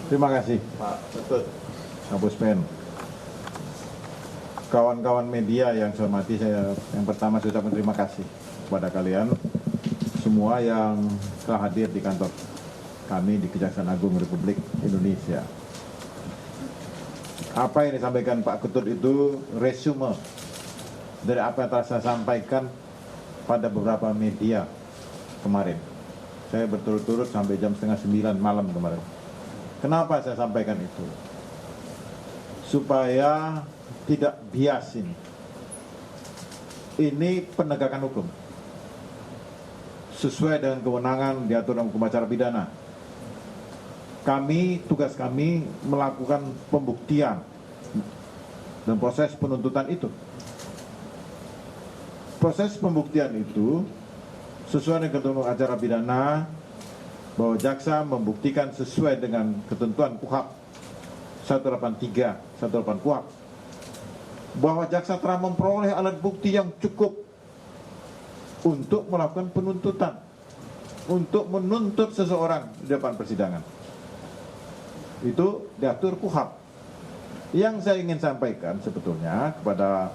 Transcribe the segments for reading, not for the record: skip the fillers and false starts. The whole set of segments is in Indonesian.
Terima kasih Pak Ketut, Pak Buspen. Kawan-kawan media yang saya hormati, saya yang pertama saya ucapkan terima kasih kepada kalian semua yang telah hadir di kantor kami di Kejaksaan Agung Republik Indonesia. Apa yang disampaikan Pak Ketut itu resume dari apa yang telah saya sampaikan pada beberapa media kemarin. Saya berturut-turut sampai jam 8:30 malam kemarin. Kenapa saya sampaikan itu? Supaya tidak bias ini. Ini penegakan hukum. Sesuai dengan kewenangan diatur dalam hukum acara pidana. Tugas kami melakukan pembuktian dan proses penuntutan itu. Proses pembuktian itu sesuai dengan ketentuan acara pidana bahwa jaksa membuktikan sesuai dengan ketentuan KUHP 183, 188 KUHP bahwa jaksa telah memperoleh alat bukti yang cukup untuk melakukan penuntutan, untuk menuntut seseorang di depan persidangan. Itu diatur KUHP. Yang saya ingin sampaikan sebetulnya kepada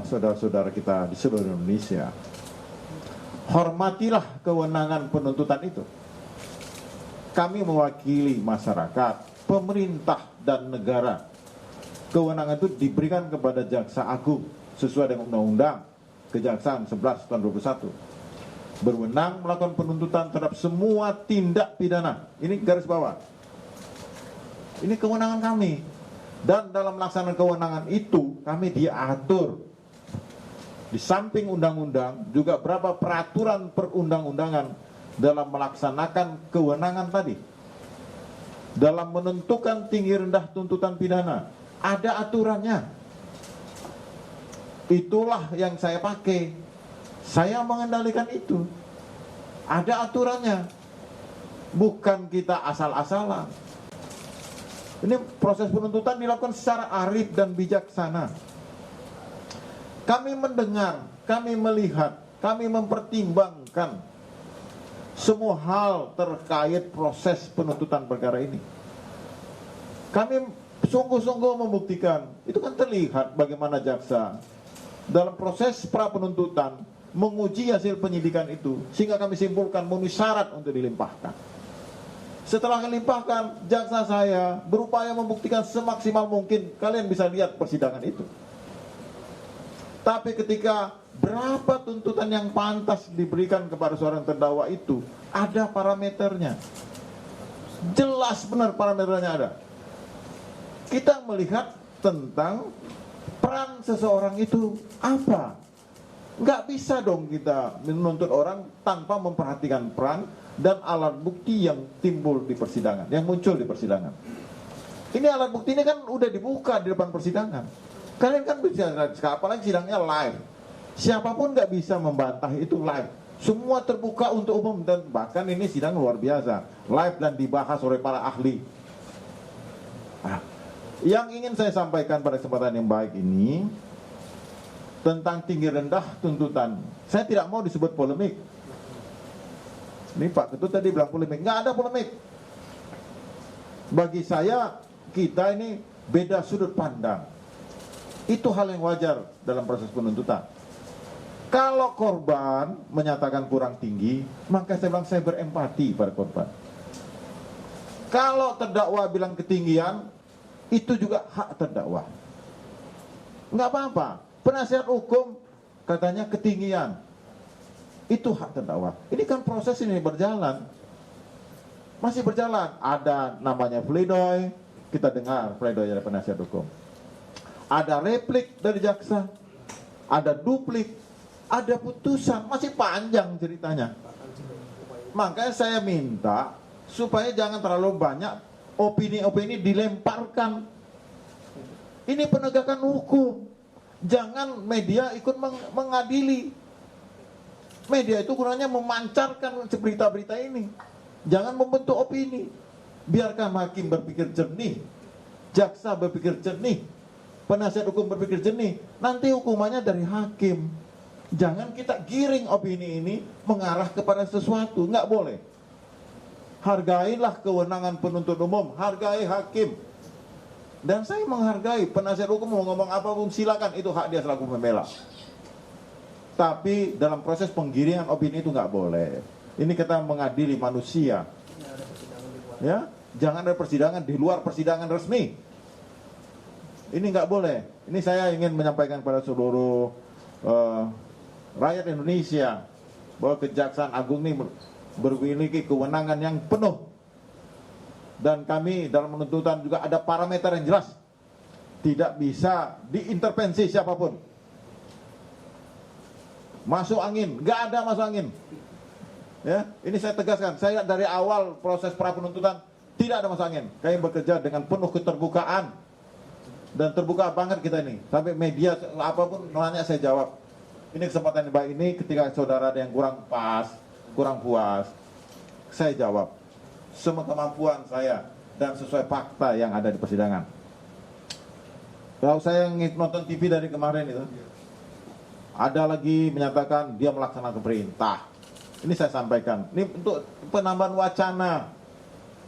saudara-saudara kita di seluruh Indonesia, hormatilah kewenangan penuntutan itu. Kami mewakili masyarakat, pemerintah, dan negara. Kewenangan itu diberikan kepada Jaksa Agung sesuai dengan Undang-Undang Kejaksaan 11 tahun 2021. Berwenang melakukan penuntutan terhadap semua tindak pidana. Ini garis bawah. Ini kewenangan kami. Dan dalam melaksanakan kewenangan itu kami diatur di samping undang-undang juga berapa peraturan perundang-undangan dalam melaksanakan kewenangan tadi. Dalam menentukan tinggi rendah tuntutan pidana ada aturannya. Itulah yang saya pakai. Saya mengendalikan itu. Ada aturannya. Bukan kita asal-asalan. Ini proses penuntutan dilakukan secara arif dan bijaksana. Kami mendengar, kami melihat, kami mempertimbangkan semua hal terkait proses penuntutan perkara ini. Kami sungguh-sungguh membuktikan, itu kan terlihat bagaimana jaksa dalam proses pra penuntutan menguji hasil penyidikan itu, sehingga kami simpulkan memenuhi syarat untuk dilimpahkan. Setelah dilimpahkan, jaksa saya berupaya membuktikan semaksimal mungkin. Kalian bisa lihat persidangan itu. Tapi ketika berapa tuntutan yang pantas diberikan kepada seorang terdakwa itu, ada parameternya. Jelas benar parameternya ada. Kita melihat tentang peran seseorang itu apa. Nggak bisa dong kita menuntut orang tanpa memperhatikan peran dan alat bukti yang timbul di persidangan, yang muncul di persidangan. Ini alat bukti ini kan udah dibuka di depan persidangan. Kalian kan bisa, apalagi sidangnya live. Siapapun nggak bisa membantah itu live. Semua terbuka untuk umum dan bahkan ini sidang luar biasa, live dan dibahas oleh para ahli. Nah, yang ingin saya sampaikan pada kesempatan yang baik ini tentang tinggi rendah tuntutan. Saya tidak mau disebut polemik. Ini Pak Ketut tadi bilang polemik. Nggak ada polemik. Bagi saya, kita ini beda sudut pandang. Itu hal yang wajar dalam proses penuntutan. Kalau korban menyatakan kurang tinggi, maka saya bilang saya berempati pada korban. Kalau terdakwa bilang ketinggian, itu juga hak terdakwa. Nggak apa-apa. Penasihat hukum katanya ketinggian. Itu hak terdakwa. Ini kan proses ini berjalan. Masih berjalan. Ada namanya pledoi. Kita dengar pledoi dari penasihat hukum. Ada replik dari jaksa. Ada duplik. Ada putusan. Masih panjang ceritanya. Makanya saya minta supaya jangan terlalu banyak opini-opini dilemparkan. Ini penegakan hukum. Jangan media ikut mengadili. Media itu gunanya memancarkan berita-berita ini. Jangan membentuk opini. Biarkan hakim berpikir jernih, jaksa berpikir jernih, penasihat hukum berpikir jernih. Nanti hukumannya dari hakim. Jangan kita giring opini ini mengarah kepada sesuatu. Nggak boleh. Hargailah kewenangan penuntut umum, hargai hakim. Dan saya menghargai penasihat hukum mau ngomong apapun silakan, itu hak dia selaku pembela. Tapi dalam proses penggiringan opini itu nggak boleh. Ini kita mengadili manusia. Ya, jangan ada persidangan di luar persidangan resmi. Ini nggak boleh. Ini saya ingin menyampaikan kepada seluruh rakyat Indonesia bahwa Kejaksaan Agung ini memiliki kewenangan yang penuh. Dan kami dalam penuntutan juga ada parameter yang jelas. Tidak bisa diintervensi siapapun. Masuk angin, nggak ada masuk angin. Ya, ini saya tegaskan. Saya dari awal proses pra penuntutan tidak ada masuk angin. Kami bekerja dengan penuh keterbukaan dan terbuka banget kita ini. Sampai media apapun nanya saya jawab. Ini kesempatan yang baik ini ketika saudara ada yang kurang pas, kurang puas, saya jawab semua kemampuan saya dan sesuai fakta yang ada di persidangan. Kalau saya nonton TV dari kemarin itu, ada lagi menyatakan dia melaksanakan perintah. Ini saya sampaikan. Ini untuk penambahan wacana.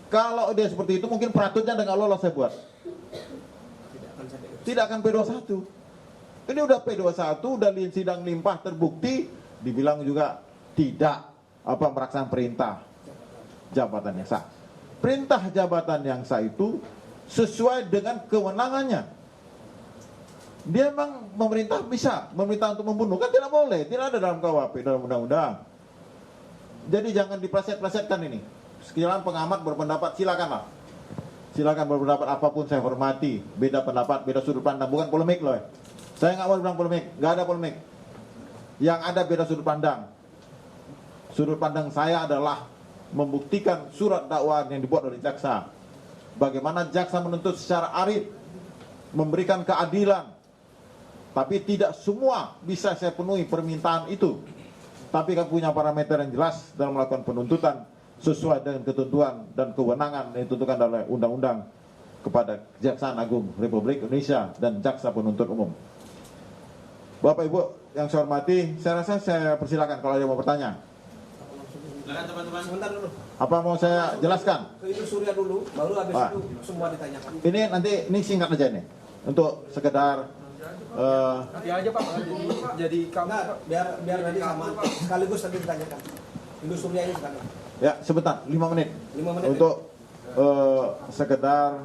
Kalau dia seperti itu mungkin peraturannya dengan lolos saya buat. Tidak akan P21. Ini udah P21, udah sidang limpah terbukti, dibilang juga tidak melaksanakan perintah jabatan yang sah. Perintah jabatan yang sah itu sesuai dengan kewenangannya. Dia memang memerintah bisa, memerintah untuk membunuh, kan tidak boleh, tidak ada dalam KUHP, dalam undang-undang. Jadi jangan dipleset-plesetkan ini. Sekiranya pengamat berpendapat, silakanlah. Silakan berpendapat apapun, saya hormati. Beda pendapat, beda sudut pandang, bukan polemik loh. Saya nggak mau bilang polemik, nggak ada polemik. Yang ada beda sudut pandang. Sudut pandang saya adalah membuktikan surat dakwaan yang dibuat oleh jaksa. Bagaimana jaksa menuntut secara arif, memberikan keadilan. Tapi tidak semua bisa saya penuhi permintaan itu. Tapi kan punya parameter yang jelas dalam melakukan penuntutan sesuai dengan ketentuan dan kewenangan yang ditentukan oleh undang-undang kepada Kejaksaan Agung Republik Indonesia dan Jaksa Penuntut Umum. Bapak Ibu yang saya hormati, saya rasa saya persilakan kalau ada yang mau bertanya. Silakan teman-teman. Sebentar dulu. Apa mau saya jelaskan? Ke itu Surya dulu, baru habis itu semua ditanyakan. Ini nanti ini singkat aja nih untuk sekedar Nanti aja Pak, jadi kamu Nah, biar nanti sama sekaligus nanti ditanyakan. Dulu Surya ini sekarang. ya sebentar 5 menit 5 menit. untuk sekedar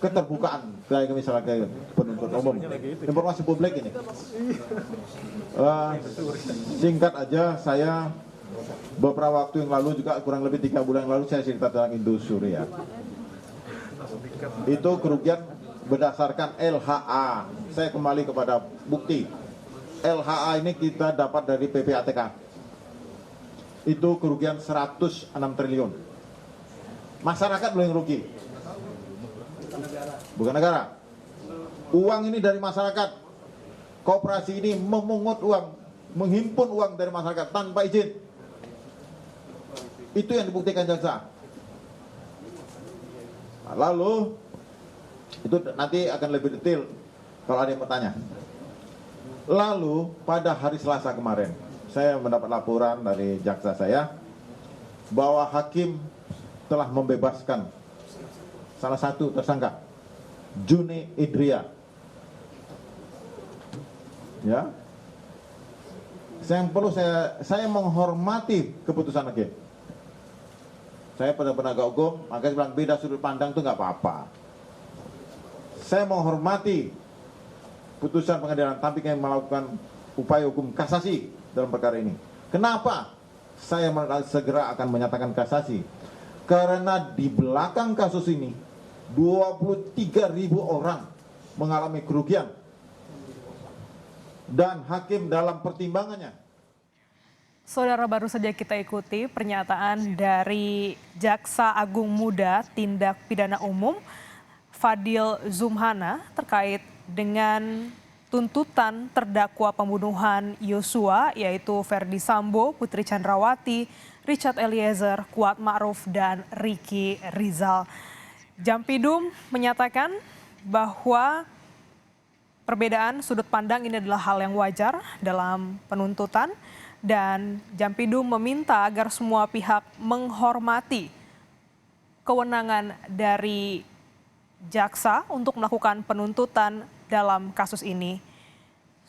keterbukaan kayak misalnya kayak penuntut umum, informasi publik ini. Singkat aja, saya beberapa waktu yang lalu juga kurang lebih 3 bulan yang lalu saya cerita tentang Indosuria. Itu kerugian berdasarkan LHA. Saya kembali kepada bukti. LHA ini kita dapat dari PPATK. Itu kerugian 106 triliun. Masyarakat belum yang rugi. Bukan negara. Uang ini dari masyarakat. Koperasi ini memungut uang, menghimpun uang dari masyarakat tanpa izin. Itu yang dibuktikan jaksa. Nah, lalu itu nanti akan lebih detail kalau ada yang bertanya. Lalu pada hari Selasa kemarin saya mendapat laporan dari jaksa saya bahwa hakim telah membebaskan salah satu tersangka, Juni Idria. Ya, yang perlu saya menghormati keputusan hakim. Saya pada penegak hukum, makanya bilang beda sudut pandang itu nggak apa-apa. Saya menghormati putusan pengadilan, tapi kami melakukan upaya hukum kasasi dalam perkara ini. Kenapa saya segera akan menyatakan kasasi? Karena di belakang kasus ini 23.000 orang mengalami kerugian. Dan hakim dalam pertimbangannya. Saudara, baru saja kita ikuti pernyataan dari Jaksa Agung Muda Tindak Pidana Umum Fadil Zumhana terkait dengan tuntutan terdakwa pembunuhan Yosua yaitu Ferdi Sambo, Putri Chandrawati, Richard Eliezer, Kuat Ma'ruf, dan Ricky Rizal. Jampidum menyatakan bahwa perbedaan sudut pandang ini adalah hal yang wajar dalam penuntutan Dan Jampidum meminta agar semua pihak menghormati kewenangan dari jaksa untuk melakukan penuntutan dalam kasus ini.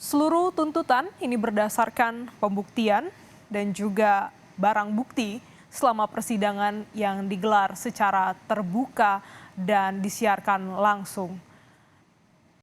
Seluruh tuntutan ini berdasarkan pembuktian dan juga barang bukti selama persidangan yang digelar secara terbuka dan disiarkan langsung.